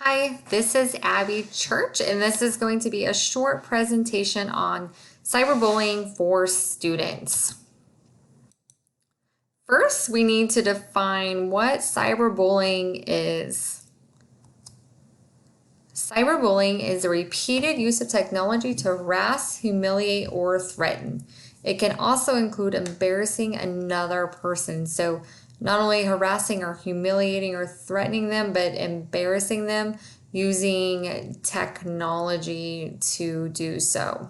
Hi, this is Abby Church, and this is going to be a short presentation on cyberbullying for students. First, we need to define what cyberbullying is. Cyberbullying is a repeated use of technology to harass, humiliate, or threaten. It can also include embarrassing another person. So not only harassing or humiliating or threatening them, but embarrassing them using technology to do so.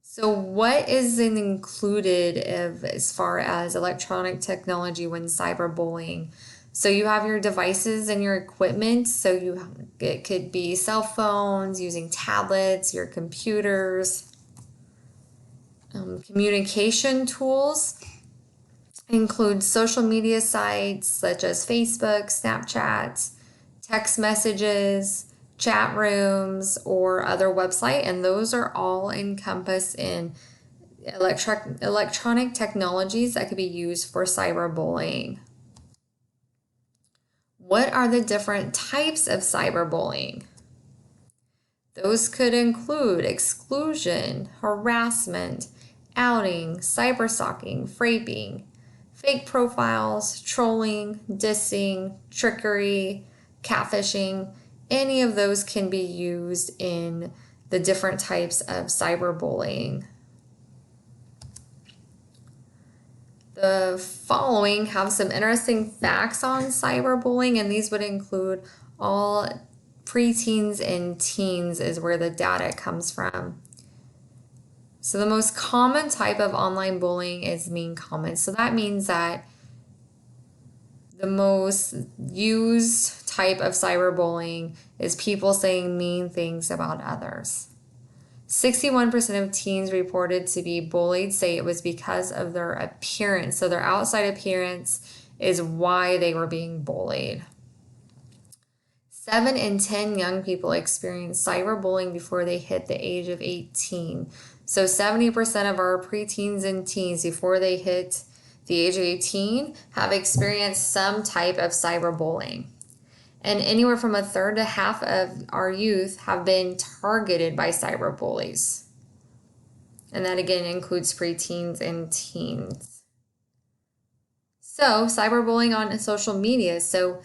So what is included as far as electronic technology when cyberbullying? So you have your devices and your equipment. So it could be cell phones, using tablets, your computers, communication tools. Include social media sites such as Facebook, Snapchat, text messages, chat rooms, or other website, and those are all encompassed in electronic technologies that could be used for cyberbullying. What are the different types of cyberbullying? Those could include exclusion, harassment, outing, cyberstalking, raping, fake profiles, trolling, dissing, trickery, catfishing. Any of those can be used in the different types of cyberbullying. The following have some interesting facts on cyberbullying, and these would include all preteens and teens is where the data comes from. So the most common type of online bullying is mean comments. So that means that the most used type of cyberbullying is people saying mean things about others. 61% of teens reported to be bullied say it was because of their appearance. So their outside appearance is why they were being bullied. 7 in 10 young people experience cyberbullying before they hit the age of 18. So 70% of our preteens and teens before they hit the age of 18 have experienced some type of cyberbullying. And anywhere from a third to half of our youth have been targeted by cyberbullies. And that again includes preteens and teens. So cyberbullying on social media. So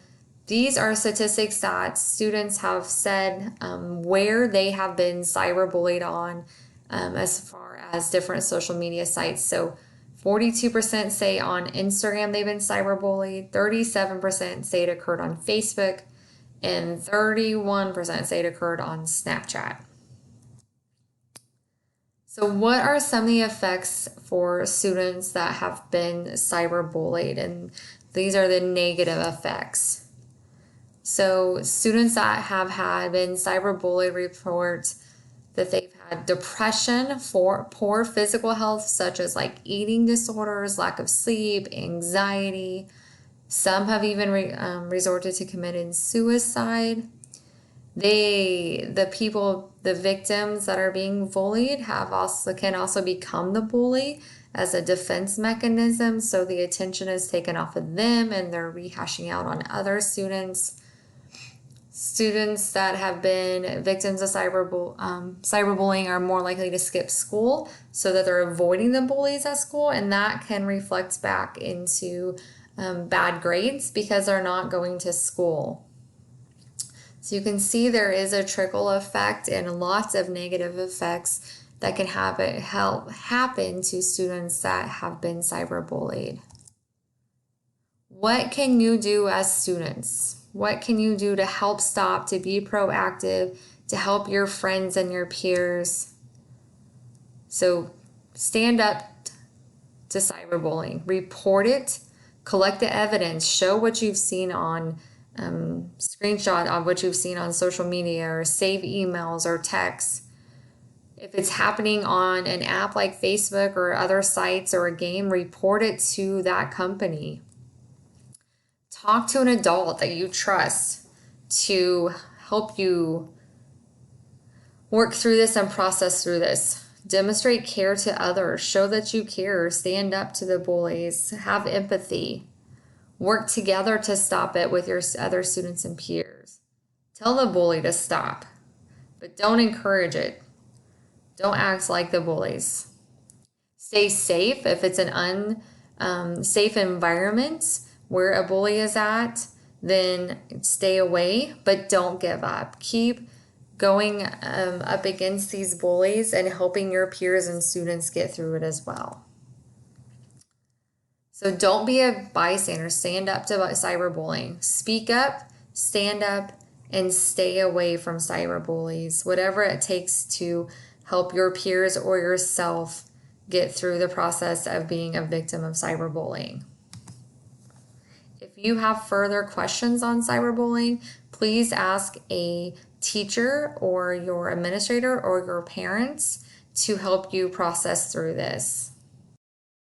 these are statistics that students have said where they have been cyberbullied on as far as different social media sites. So 42% say on Instagram they've been cyberbullied, 37% say it occurred on Facebook, and 31% say it occurred on Snapchat. So what are some of the effects for students that have been cyberbullied? And these are the negative effects. So students that have been cyberbullied report that they've had depression, poor physical health, such as like eating disorders, lack of sleep, anxiety. Some have even resorted to committing suicide. The victims that are being bullied can also become the bully as a defense mechanism. So the attention is taken off of them and they're rehashing out on other students. Students that have been victims of cyberbullying are more likely to skip school so that they're avoiding the bullies at school, and that can reflect back into bad grades because they're not going to school. So you can see there is a trickle effect and lots of negative effects that can happen to students that have been cyberbullied. What can you do as students? What can you do to help stop, to be proactive, to help your friends and your peers? So stand up to cyberbullying, report it, collect the evidence, show what you've seen on screenshot of what you've seen on social media, or save emails or texts. If it's happening on an app like Facebook or other sites or a game, report it to that company. Talk to an adult that you trust to help you work through this and process through this. Demonstrate care to others. Show that you care. Stand up to the bullies. Have empathy. Work together to stop it with your other students and peers. Tell the bully to stop, but don't encourage it. Don't act like the bullies. Stay safe. If it's an unsafe environment where a bully is at, then stay away, but don't give up. Keep going up against these bullies and helping your peers and students get through it as well. So don't be a bystander. Stand up to cyberbullying. Speak up, stand up, and stay away from cyberbullies. Whatever it takes to help your peers or yourself get through the process of being a victim of cyberbullying. If you have further questions on cyberbullying, please ask a teacher or your administrator or your parents to help you process through this.